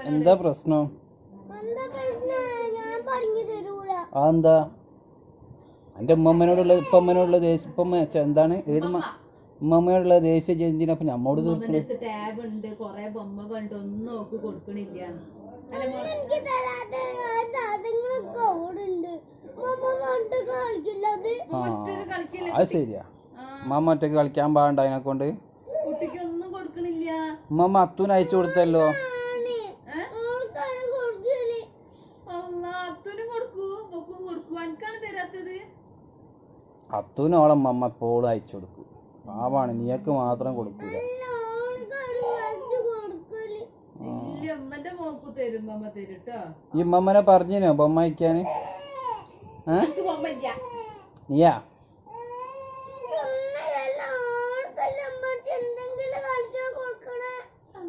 എന്താ പ്രശ്നം? അതെന്താ? എൻ്റെ ഉമ്മമ്മനോടുള്ള ഇപ്പമ്മനോടുള്ള ദേഷ്യം ഇപ്പം എന്താണ് ഏത് ഉമ്മമ്മയോടുള്ള ദേഷ്യം എന്തിനപ്പം നമ്മോട് തീർക്കുന്നത്? അത് ശരിയാ. ഉമ്മമ്മ ഒറ്റക്ക് കളിക്കാൻ പാടണ്ട അതിനെ കൊണ്ട്. ഉമ്മമ്മ അത്തൂന് അയച്ചു കൊടുത്തല്ലോ. അത്തൂന് ഓളെ ഉമ്മമ്മ എപ്പോഴും അയച്ചു കൊടുക്കും. പാവാണ്, നീക്ക് മാത്രം കൊടുക്കൂല. ഈ ഉമ്മമ്മനെ പറഞ്ഞിനോ ബൊമ്മ അയക്കാന്? നീയാ?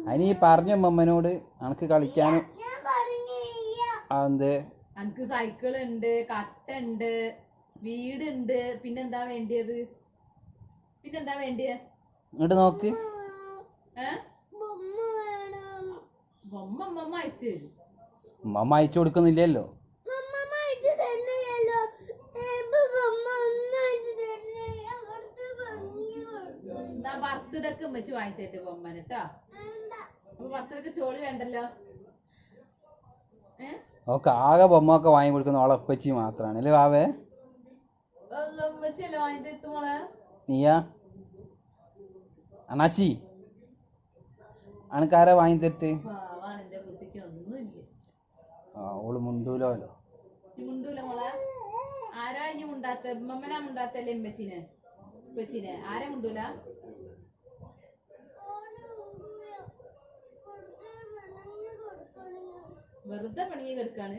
അതിന് ഈ പറഞ്ഞ ഉമ്മമ്മനോട് അനക്ക് കളിക്കാനും. അതെന്ത്? അനക്ക് സൈക്കിൾ ഉണ്ട്, കട്ടുണ്ട്, വീടുണ്ട്, പിന്നെന്താ വേണ്ടിയത്? ഇങ്ങോട്ട് നോക്ക്. ഉമ്മമ്മ അയച്ചു കൊടുക്കുന്നില്ലല്ലോ. ബർത്ത്ഡേക്ക് വെച്ച് വാങ്ങിത്തേ ബൊമ്മന് കേട്ടോ. അപ്പൊ ബർത്ത്ഡേക്ക് ചോളി വേണ്ടല്ലോ. ഓക്കെ ആകെ ബൊമ്മ ഒക്കെ വാങ്ങി കൊടുക്കുന്ന ഓളെ ഉപ്പച്ചി മാത്രമാണ് അല്ലേ വാവേ? നീയാ? അണാച്ചി അനക്കാരാ വാങ്ങി തരത്ത്? ഓള് മുണ്ടൂലോ. ആരാ ഇനി മുണ്ടാത്ത? ഉമ്മമ്മനാ മുണ്ടാത്തല്ലേ ഉമ്മച്ചിനെ ആരെ മുണ്ടൂല? വെറുതെ പണിയെ കെടുക്കാണ്.